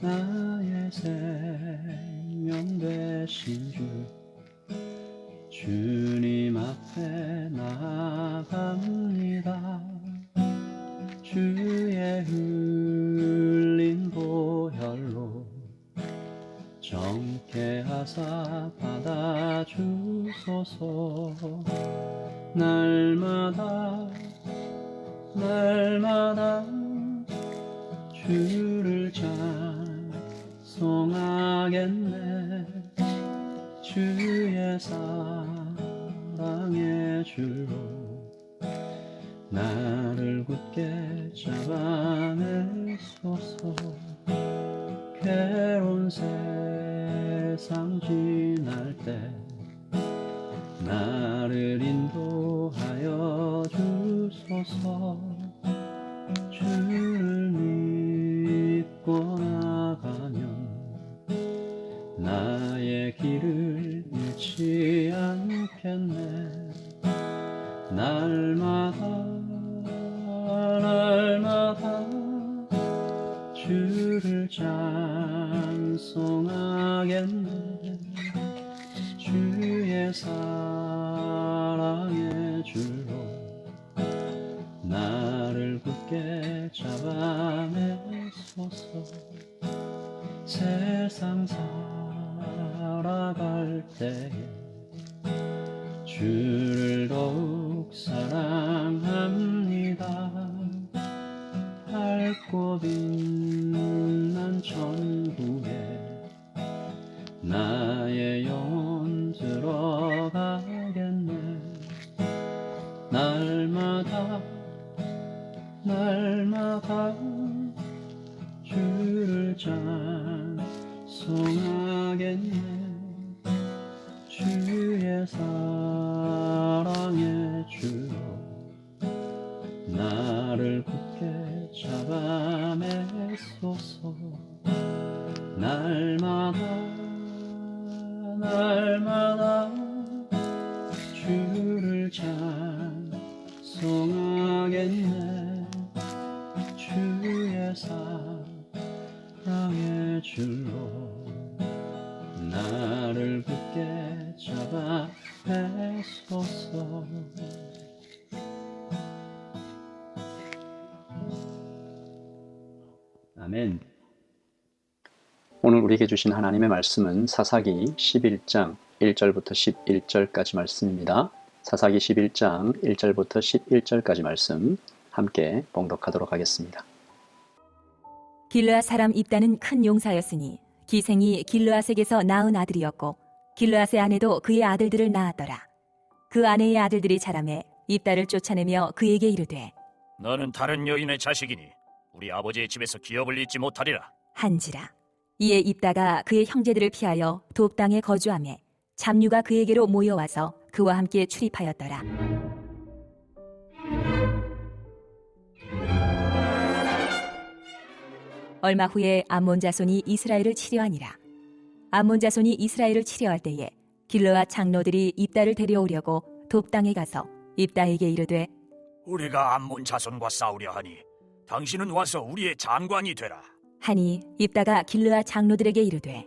나의 생명 되신 주 주님 앞에 나아갑니다. 주의 흘린 보혈로 정케 하사 받아주소서. 날마다 주를 찬송하겠네. 주의 사랑의 줄로 나를 굳게 잡아내소서. 괴로운 세상 지날 때 나를 인도하여 주소서. 주를 믿고 나가면 나의 길을 잃지 않겠네. 날마다 주를 찬송하겠네. 주의 사랑의 줄로 나를 굳게 잡아내소서. 세상 살아갈 때에 주를 더욱 사랑합니다. 밝고 빛난 천국에 나의 영혼 들어가겠네. 날마다 주를 찬송하겠네. 주의 사랑의 줄로 나를 굳게 잡아내소서. 날마다 주를 찬송하겠네. 주의 사랑의 줄로 나를 굳게 잡아내소서. 아멘. 오늘 우리에게 주신 하나님의 말씀은 사사기 11장 1절부터 11절까지 말씀입니다. 사사기 11장 1절부터 11절까지 말씀 함께 봉독하도록 하겠습니다. 길르앗 사람 입다는 큰 용사였으니 기생이 길르앗에게서 낳은 아들이었고 길르앗의 아내도 그의 아들들을 낳았더라. 그 아내의 아들들이 자라매 입다를 쫓아내며 그에게 이르되 너는 다른 여인의 자식이니 우리 아버지의 집에서 기업을 잇지 못하리라 한지라. 이에 입다가 그의 형제들을 피하여 돕 땅에 거주하며 잡류가 그에게로 모여와서 그와 함께 출입하였더라. 얼마 후에 암몬 자손이 이스라엘을 치려하니라. 암몬 자손이 이스라엘을 치려할 때에 길르앗 장로들이 입다를 데려오려고 돕 땅에 가서 입다에게 이르되 우리가 암몬 자손과 싸우려 하니 당신은 와서 우리의 장관이 되라. 하니 입다가 길르앗 장로들에게 이르되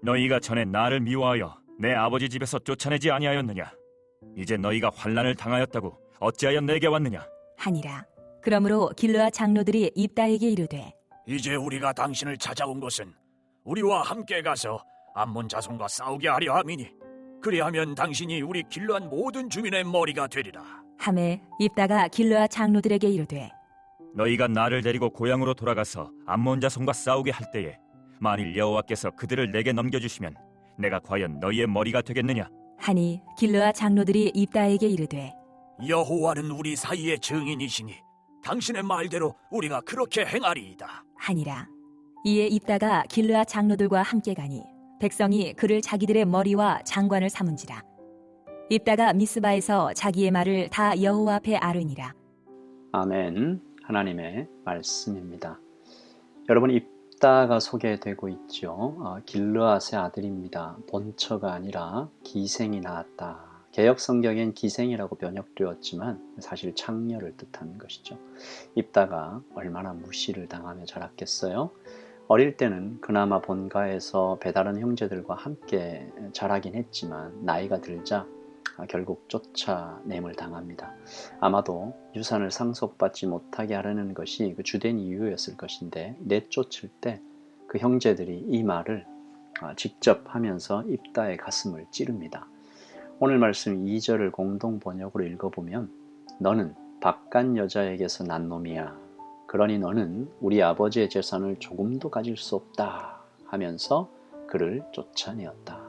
너희가 전에 나를 미워하여 내 아버지 집에서 쫓아내지 아니하였느냐? 이제 너희가 환난을 당하였다고 어찌하여 내게 왔느냐? 하니라. 그러므로 길르앗 장로들이 입다에게 이르되 이제 우리가 당신을 찾아온 것은 우리와 함께 가서 암몬 자손과 싸우게 하려 함이니 그리하면 당신이 우리 길르앗 모든 주민의 머리가 되리라. 하매 입다가 길르앗 장로들에게 이르되 너희가 나를 데리고 고향으로 돌아가서 암몬 자손과 싸우게 할 때에 만일 여호와께서 그들을 내게 넘겨주시면 내가 과연 너희의 머리가 되겠느냐? 하니 길르앗 장로들이 입다에게 이르되 여호와는 우리 사이의 증인이시니 당신의 말대로 우리가 그렇게 행하리이다. 하니라. 이에 입다가 길르앗 장로들과 함께 가니 백성이 그를 자기들의 머리와 장관을 삼은지라. 입다가 미스바에서 자기의 말을 다 여호와 앞에 아뢰니라. 아멘. 하나님의 말씀입니다. 여러분, 입다가 소개되고 있죠. 길르앗의 아들입니다. 본처가 아니라 기생이 낳았다. 개역 성경엔 기생이라고 번역되었지만 사실 창녀를 뜻하는 것이죠. 입다가 얼마나 무시를 당하며 자랐겠어요. 어릴 때는 그나마 본가에서 배다른 형제들과 함께 자라긴 했지만 나이가 들자 결국 쫓아냄을 당합니다. 아마도 유산을 상속받지 못하게 하려는 것이 그 주된 이유였을 것인데 내쫓을 때 그 형제들이 이 말을 직접 하면서 입다의 가슴을 찌릅니다. 오늘 말씀 2절을 공동 번역으로 읽어보면 너는 바깥 여자에게서 난 놈이야. 그러니 너는 우리 아버지의 재산을 조금도 가질 수 없다 하면서 그를 쫓아내었다.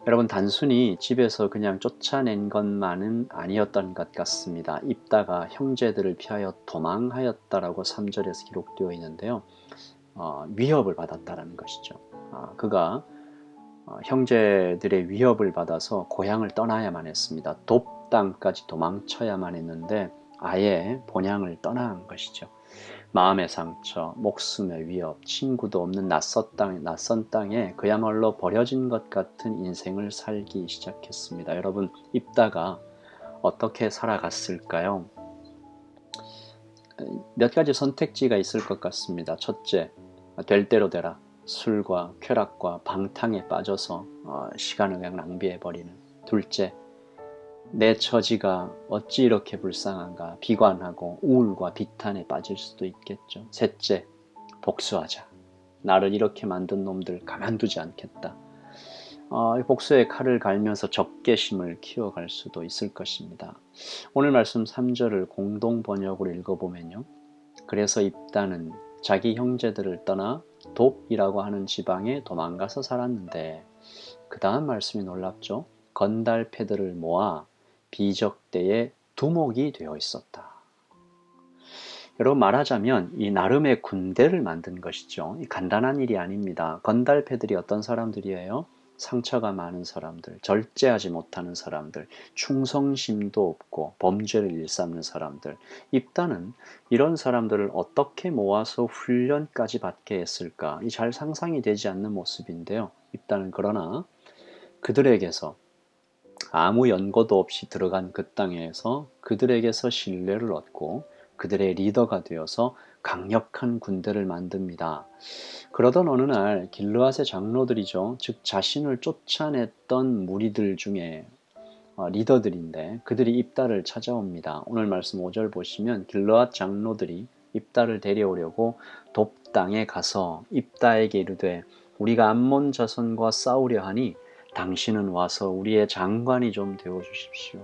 여러분, 단순히 집에서 그냥 쫓아낸 것만은 아니었던 것 같습니다. 입다가 형제들을 피하여 도망하였다라고 3절에서 기록되어 있는데요. 위협을 받았다라는 것이죠. 그가 형제들의 위협을 받아서 고향을 떠나야만 했습니다. 돕 땅까지 도망쳐야만 했는데 아예 본향을 떠난 것이죠. 마음의 상처, 목숨의 위협, 친구도 없는 낯선 땅에 그야말로 버려진 것 같은 인생을 살기 시작했습니다. 여러분, 입다가 어떻게 살아갔을까요? 몇 가지 선택지가 있을 것 같습니다. 첫째, 될 대로 되라. 술과 쾌락과 방탕에 빠져서 시간을 그냥 낭비해버리는. 둘째, 내 처지가 어찌 이렇게 불쌍한가 비관하고 우울과 비탄에 빠질 수도 있겠죠. 셋째, 복수하자. 나를 이렇게 만든 놈들 가만두지 않겠다. 복수의 칼을 갈면서 적개심을 키워갈 수도 있을 것입니다. 오늘 말씀 3절을 공동 번역으로 읽어보면요. 그래서 입다는 자기 형제들을 떠나 돕이라고 하는 지방에 도망가서 살았는데 그 다음 말씀이 놀랍죠. 건달패들을 모아 비적대의 두목이 되어 있었다. 여러분, 말하자면 이 나름의 군대를 만든 것이죠. 간단한 일이 아닙니다. 건달패들이 어떤 사람들이에요? 상처가 많은 사람들, 절제하지 못하는 사람들, 충성심도 없고 범죄를 일삼는 사람들. 입다는 이런 사람들을 어떻게 모아서 훈련까지 받게 했을까? 이 잘 상상이 되지 않는 모습인데요. 입다는 그러나 그들에게서 아무 연고도 없이 들어간 그 땅에서 그들에게서 신뢰를 얻고 그들의 리더가 되어서 강력한 군대를 만듭니다. 그러던 어느 날 길르앗의 장로들이죠. 즉 자신을 쫓아냈던 무리들 중에 리더들인데 그들이 입다를 찾아옵니다. 오늘 말씀 5절 보시면 길르앗 장로들이 입다를 데려오려고 돕 땅에 가서 입다에게 이르되 우리가 암몬 자손과 싸우려 하니 당신은 와서 우리의 장관이 좀 되어 주십시오.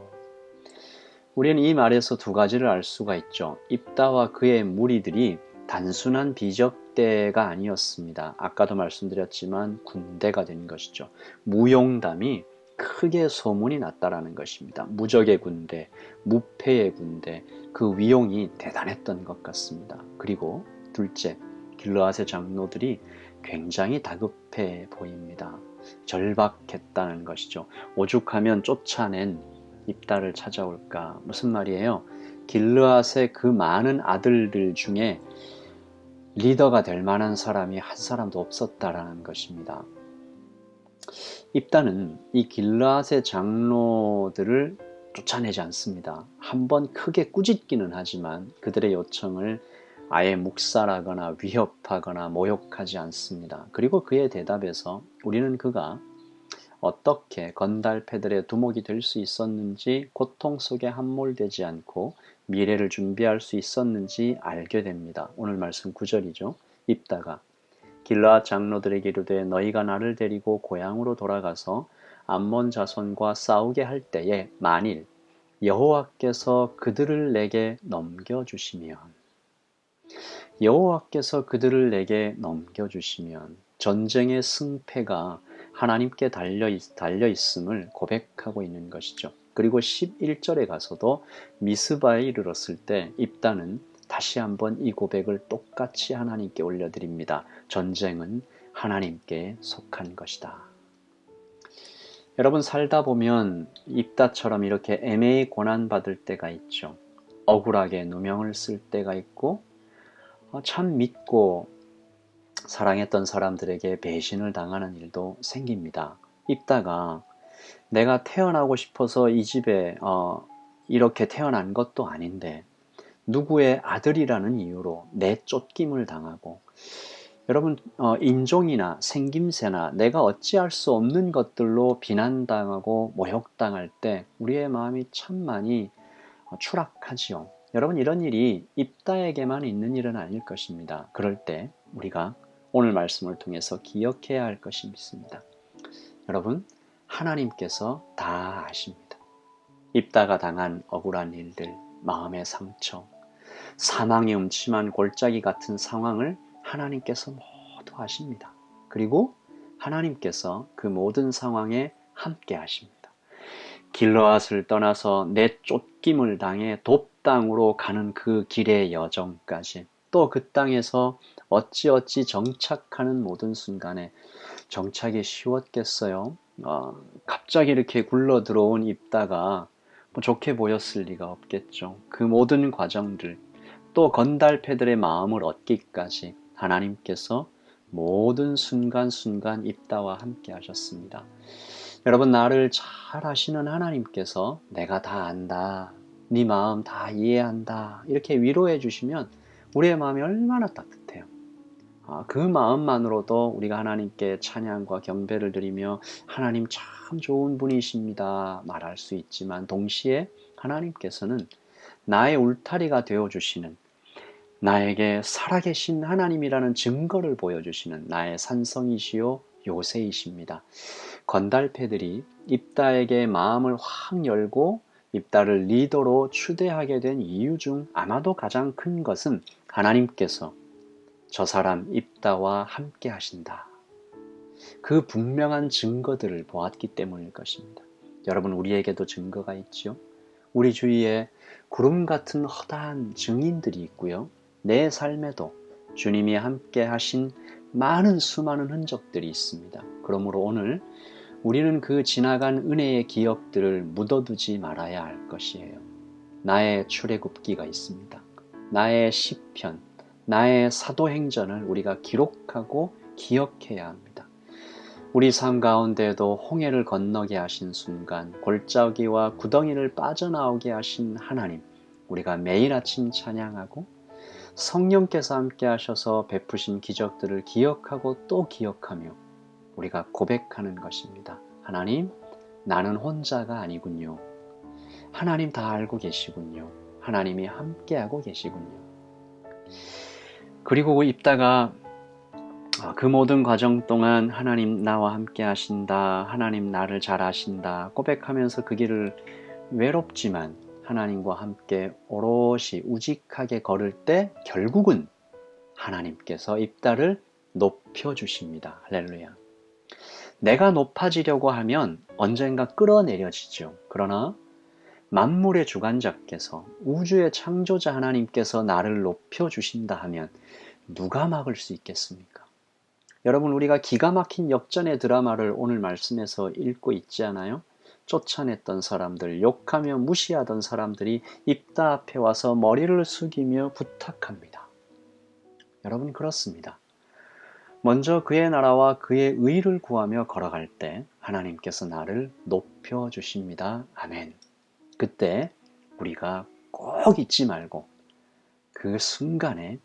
우리는 이 말에서 두 가지를 알 수가 있죠. 입다와 그의 무리들이 단순한 비적대가 아니었습니다. 아까도 말씀드렸지만 군대가 된 것이죠. 무용담이 크게 소문이 났다라는 것입니다. 무적의 군대, 무패의 군대, 그 위용이 대단했던 것 같습니다. 그리고 둘째, 길르앗의 장로들이 굉장히 다급해 보입니다. 절박했다는 것이죠. 오죽하면 쫓아낸 입다를 찾아올까. 무슨 말이에요? 길르앗의 그 많은 아들들 중에 리더가 될 만한 사람이 한 사람도 없었다라는 것입니다. 입다는 이 길르앗의 장로들을 쫓아내지 않습니다. 한번 크게 꾸짖기는 하지만 그들의 요청을 아예 묵살하거나 위협하거나 모욕하지 않습니다. 그리고 그의 대답에서 우리는 그가 어떻게 건달패들의 두목이 될 수 있었는지, 고통 속에 함몰되지 않고 미래를 준비할 수 있었는지 알게 됩니다. 오늘 말씀 9절이죠. 입다가 길르앗 장로들에게 이르되 너희가 나를 데리고 고향으로 돌아가서 암몬 자손과 싸우게 할 때에 만일 여호와께서 그들을 내게 넘겨주시면 전쟁의 승패가 하나님께 달려 있음을 고백하고 있는 것이죠. 그리고 11절에 가서도 미스바에 이르렀을 때 입다는 다시 한번 이 고백을 똑같이 하나님께 올려드립니다. 전쟁은 하나님께 속한 것이다. 여러분, 살다 보면 입다처럼 이렇게 애매히 고난받을 때가 있죠. 억울하게 누명을 쓸 때가 있고 참 믿고 사랑했던 사람들에게 배신을 당하는 일도 생깁니다. 입다가 내가 태어나고 싶어서 이 집에 이렇게 태어난 것도 아닌데 누구의 아들이라는 이유로 내쫓김을 당하고, 여러분 인종이나 생김새나 내가 어찌할 수 없는 것들로 비난당하고 모욕당할 때 우리의 마음이 참 많이 추락하지요. 여러분, 이런 일이 입다에게만 있는 일은 아닐 것입니다. 그럴 때 우리가 오늘 말씀을 통해서 기억해야 할 것이 있습니다. 여러분, 하나님께서 다 아십니다. 입다가 당한 억울한 일들, 마음의 상처, 사망의 음침한 골짜기 같은 상황을 하나님께서 모두 아십니다. 그리고 하나님께서 그 모든 상황에 함께 하십니다. 길르앗을 떠나서 내쫓김을 당해 돕당으로 가는 그 길의 여정까지, 또 그 땅에서 어찌어찌 정착하는 모든 순간에, 정착이 쉬웠겠어요? 갑자기 이렇게 굴러 들어온 입다가 뭐 좋게 보였을 리가 없겠죠. 그 모든 과정들, 또 건달패들의 마음을 얻기까지 하나님께서 모든 순간순간 입다와 함께 하셨습니다. 여러분, 나를 잘 아시는 하나님께서 내가 다 안다, 네 마음 다 이해한다, 이렇게 위로해 주시면 우리의 마음이 얼마나 따뜻해요. 그 마음만으로도 우리가 하나님께 찬양과 경배를 드리며 하나님 참 좋은 분이십니다 말할 수 있지만, 동시에 하나님께서는 나의 울타리가 되어주시는, 나에게 살아계신 하나님이라는 증거를 보여주시는 나의 산성이시요 요새이십니다. 건달패들이 입다에게 마음을 확 열고 입다를 리더로 추대하게 된 이유 중 아마도 가장 큰 것은 하나님께서 저 사람 입다와 함께 하신다, 그 분명한 증거들을 보았기 때문일 것입니다. 여러분, 우리에게도 증거가 있죠. 우리 주위에 구름 같은 허다한 증인들이 있고요. 내 삶에도 주님이 함께 하신 많은 수많은 흔적들이 있습니다. 그러므로 오늘 우리는 그 지나간 은혜의 기억들을 묻어두지 말아야 할 것이에요. 나의 출애굽기가 있습니다. 나의 시편, 나의 사도행전을 우리가 기록하고 기억해야 합니다. 우리 삶 가운데에도 홍해를 건너게 하신 순간, 골짜기와 구덩이를 빠져나오게 하신 하나님, 우리가 매일 아침 찬양하고 성령께서 함께 하셔서 베푸신 기적들을 기억하고 또 기억하며 우리가 고백하는 것입니다. 하나님, 나는 혼자가 아니군요. 하나님 다 알고 계시군요. 하나님이 함께하고 계시군요. 그리고 입다가 그 모든 과정 동안 하나님 나와 함께 하신다, 하나님 나를 잘 아신다 고백하면서 그 길을 외롭지만 하나님과 함께 오롯이 우직하게 걸을 때 결국은 하나님께서 입다를 높여주십니다. 할렐루야. 내가 높아지려고 하면 언젠가 끌어내려지죠. 그러나 만물의 주관자께서, 우주의 창조자 하나님께서 나를 높여주신다 하면 누가 막을 수 있겠습니까? 여러분, 우리가 기가 막힌 역전의 드라마를 오늘 말씀에서 읽고 있지 않아요? 쫓아냈던 사람들, 욕하며 무시하던 사람들이 입다 앞에 와서 머리를 숙이며 부탁합니다. 여러분, 그렇습니다. 먼저 그의 나라와 그의 의를 구하며 걸어갈 때 하나님께서 나를 높여주십니다. 아멘. 그때 우리가 꼭 잊지 말고 그 순간에,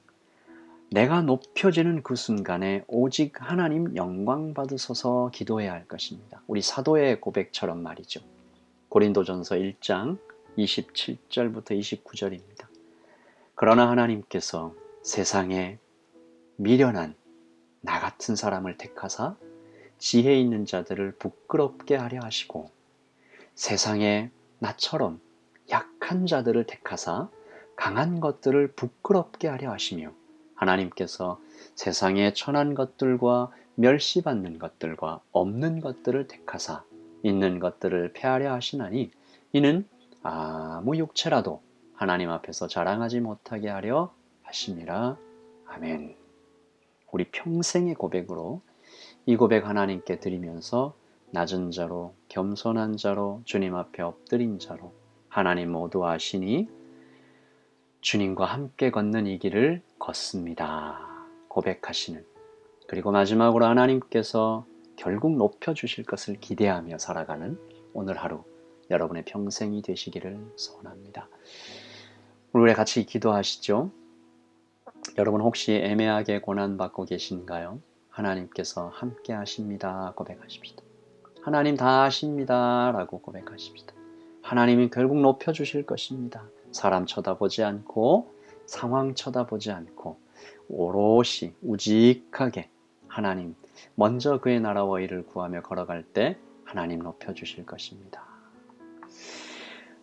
내가 높여지는 그 순간에 오직 하나님 영광 받으소서 기도해야 할 것입니다. 우리 사도의 고백처럼 말이죠. 고린도전서 1장 27절부터 29절입니다. 그러나 하나님께서 세상에 미련한 나 같은 사람을 택하사 지혜 있는 자들을 부끄럽게 하려 하시고, 세상에 나처럼 약한 자들을 택하사 강한 것들을 부끄럽게 하려 하시며, 하나님께서 세상에 천한 것들과 멸시받는 것들과 없는 것들을 택하사 있는 것들을 폐하려 하시나니, 이는 아무 육체라도 하나님 앞에서 자랑하지 못하게 하려 하심이라. 아멘. 우리 평생의 고백으로 이 고백 하나님께 드리면서 낮은 자로, 겸손한 자로, 주님 앞에 엎드린 자로, 하나님 모두 아시니 주님과 함께 걷는 이 길을 걷습니다 고백하시는, 그리고 마지막으로 하나님께서 결국 높여주실 것을 기대하며 살아가는 오늘 하루 여러분의 평생이 되시기를 소원합니다. 우리 같이 기도하시죠. 여러분 혹시 애매하게 고난받고 계신가요? 하나님께서 함께 하십니다. 고백하십시다. 하나님 다 하십니다. 라고 고백하십시다. 하나님이 결국 높여주실 것입니다. 사람 쳐다보지 않고 상황 쳐다보지 않고 오롯이 우직하게 하나님 먼저 그의 나라와 일을 구하며 걸어갈 때 하나님 높여주실 것입니다.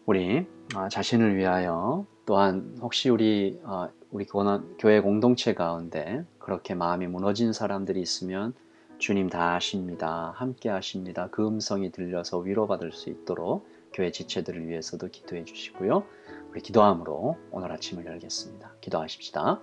우리 자신을 위하여 또한 혹시 우리 교회 공동체 가운데 그렇게 마음이 무너진 사람들이 있으면 주님 다 아십니다. 함께 하십니다. 그 음성이 들려서 위로받을 수 있도록 교회 지체들을 위해서도 기도해 주시고요. 우리 기도함으로 오늘 아침을 열겠습니다. 기도하십시다.